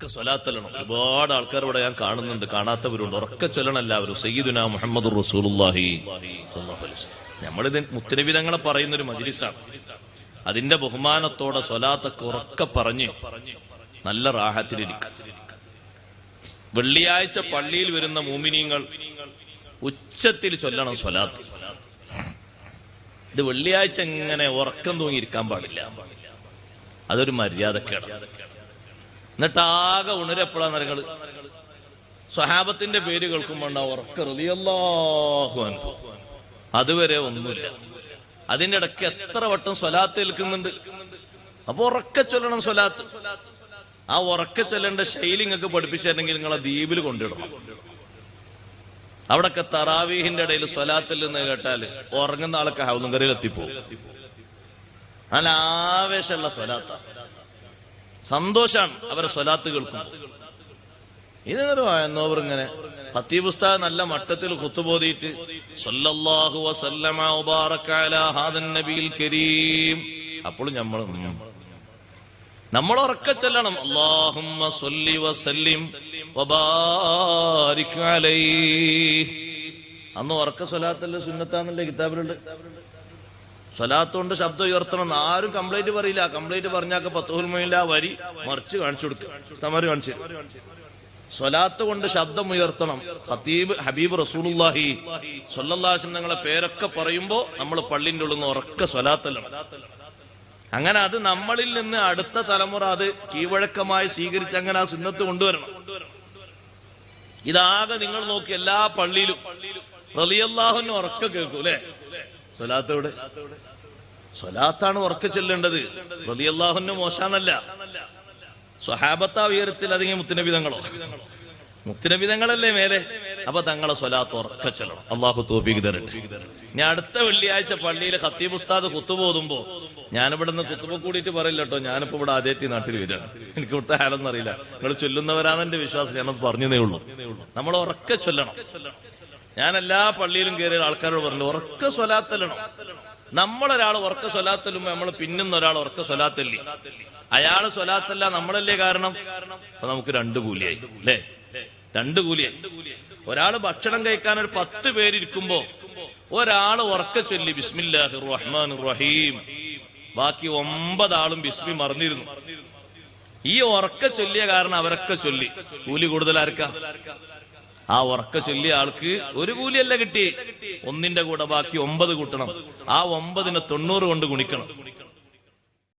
സ്വലാത്തല്ലണം. ഒരുപാട് ആൾക്കാർ ഇവിടെ ഞാൻ കാണുന്നുണ്ട്, കാണാത്തവരുണ്ട്. ഉറക്കെ ചൊല്ലണം എല്ലാവരും. സയ്യിദുനാ മുഹമ്മദുർ റസൂലുള്ളാഹി സ്വല്ലല്ലാഹു അലൈഹി വസല്ലം. നമ്മളിത് മുത്തനബി തങ്ങളെ പറയുന്നൊരു മജ്ലിസാണ്. അതിന്റെ ബഹുമാനത്തോടെ സ്വലാത്തൊക്കെ ഉറക്കെ പറഞ്ഞ് നല്ല റാഹത്തിലിരിക്കും. വെള്ളിയാഴ്ച പള്ളിയിൽ വരുന്ന മുഅ്മിനീങ്ങൾ ഉച്ചത്തിൽ ചൊല്ലണം സ്വലാത്ത്. ഇത് വെള്ളിയാഴ്ച ഇങ്ങനെ ഉറക്കം തൂങ്ങിയിരിക്കാൻ പാടില്ല, അതൊരു മര്യാദക്കേട്. എന്നിട്ട് ആകെ ഉണരപ്പെടാൻ നിങ്ങൾ സ്വഹാബത്തിന്റെ പേര് കേൾക്കുമ്പോണ്ടാ ഉറക്ക റളിയല്ലാഹു അൻഹു. അതുവരെ ഒന്നുമില്ല. അതിന്റെ ഇടയ്ക്ക് എത്ര വട്ടം സ്വലാത്ത് കേൾക്കുന്നുണ്ട്. അപ്പൊ ഉറക്കെ ചൊല്ലണം സ്വലാത്ത്. ആ ഉറക്കെ ചൊല്ലേണ്ട ശൈലി നിങ്ങൾക്ക് പഠിപ്പിച്ചിട്ടുണ്ടെങ്കിൽ നിങ്ങളെ ദ്വീപിൽ കൊണ്ടിടണം. അവിടൊക്കെ തറാവീഹിന്റെ ഇടയിൽ സ്വലാത്തിൽ നിന്ന് കേട്ടാല് ഉറങ്ങുന്ന ആളൊക്കെ ഹൗലുങ്കരയിൽ എത്തിപ്പോകും. നല്ല ആവേശമുള്ള സ്വലാത്ത, സന്തോഷാണ് അവരെ സ്വലാത്ത് കേൾക്കും. ഇതൊരു എന്നോവർ ഇങ്ങനെ ഖത്തീബ് ഉസ്താദ് നല്ല മട്ടത്തിൽ ഖുത്ബ ഓതിയിട്ട് സല്ലല്ലാഹു വസല്ലമ വബാറക അലാ ഹാദൻ നബിയിൽ കരീം. അപ്പോൾ നമ്മൾ ഉറക്കെ ചൊല്ലണം അല്ലാഹുമ്മ സ്വല്ലി വസല്ലിം വബാരിക് അലൈഹി. അന്ന് ഉറക്ക സ്വലാത്തല്ല സുന്നത്താന്നല്ലേ കിതാബിലുണ്ട്. സ്വലാത്ത് കൊണ്ട് ശബ്ദം ഉയർത്തണം. ആരും കംപ്ലൈന്റ് പറയില്ല. കംപ്ലൈന്റ് പറഞ്ഞാൽ ഫത്ഹുൽ മുഈനിൽ ആ വരി മറിച്ച് കാണിച്ചു കൊടുക്കുക. ഉസ്താദ്മാര് കാണിച്ചു. സ്വലാത്ത് കൊണ്ട് ശബ്ദം ഉയർത്തണം. ഖതീബ് ഹബീബ് റസൂലുള്ളാഹി സ്വല്ലല്ലാഹു അലൈഹി വസല്ലം നിങ്ങളെ പേരൊക്കെ പറയുമ്പോ നമ്മൾ പള്ളിന്റെ ഉള്ളിൽ നിന്ന് ഉറക്ക സ്വലാത്തല്ല. അങ്ങനെ അത് നമ്മളിൽ നിന്ന് അടുത്ത തലമുറ അത് കീഴ്വഴക്കമായി സ്വീകരിച്ച് അങ്ങനെ ആ സുന്നത്ത് കൊണ്ടുവരണം. ഇതാകെ നിങ്ങൾ നോക്കി എല്ലാ പള്ളിയിലും റളിയല്ലാഹുവിന് ഉറക്ക കേൾക്കൂ അല്ലെ. സ്വലാത്തോടെ സ്വലാത്താണ് ഉറക്കെ ചെല്ലേണ്ടത്. റളിയല്ലാഹുവിന് മോശാന്നല്ല. സ്വഹാബത്താ ഉയരത്തിൽ അധികം മുത്തുനബി തങ്ങളോ? മുത്തുനബി തങ്ങളല്ലേ മേലെ. അപ്പൊ തങ്ങളെ സ്വലാത്ത് ഉറക്കെ ചെല്ലണം. അള്ളാഹു തൗഫീഖ് തരട്ടെ. ഞാൻ അടുത്ത വെള്ളിയാഴ്ച പള്ളിയിൽ ഖത്തീബ് ഉസ്താദ് ഖുത്ബ ഓതുമ്പോ ഞാനിവിടെ നിന്ന് ഖുത്ബ കൂടിയിട്ട് പറയില്ല കേട്ടോ. ഞാനിപ്പോ ഇവിടെ ആദ്യമായിട്ട് നാട്ടിൽ വരികയാണ്. എനിക്ക് ഇവിടുത്തെ ഹാലൊന്നും അറിയില്ല. നിങ്ങൾ ചൊല്ലുന്നവരാണെന്ന് എന്റെ വിശ്വാസം. ഞാനത് പറഞ്ഞതേ ഉള്ളൂ. നമ്മൾ ഉറക്കെ ചൊല്ലണം. ഞാൻ എല്ലാ പള്ളിയിലും കയറിയ ആൾക്കാരോട് പറഞ്ഞു ഉറക്കെ സ്വലാത്തല്ലണം. നമ്മളൊരാൾ ഉറക്കെ സ്വലാത്തല്ലുമ്പോ നമ്മൾ പിന്നുന്ന ഒരാൾ ഉറക്കെ സ്വലാത്തല്ലി. അയാള് സ്വലാത്തല്ല, നമ്മളല്ലേ കാരണം. അപ്പൊ നമുക്ക് 2 കൂലിയായി അല്ലേ? 2 കൂലിയായി. ഒരാള് ഭക്ഷണം കഴിക്കാൻ ഒരു 10 പേരിരിക്കുമ്പോ ഒരാള് ഉറക്കെ ചൊല്ലി ബിസ്മില്ലാഹിർ റഹ്മാനിർ റഹീം, ബാക്കി 9 ആളും ബിസ്മി മറന്നിരുന്നു. ഈ ഉറക്കെ ചൊല്ലിയ കാരണം അവരൊക്കെ ചൊല്ലി. കൂലി കൂടുതൽ ആർക്കാ? ആ ഉറക്കെ ചൊല്ലിയ ആൾക്ക് ഒരു കൂലിയല്ല കിട്ടി. 1ന്റെ കൂടെ ബാക്കി 9 കൂട്ടണം. ആ 9നെ 90 കൊണ്ട് ഗുണിക്കണം.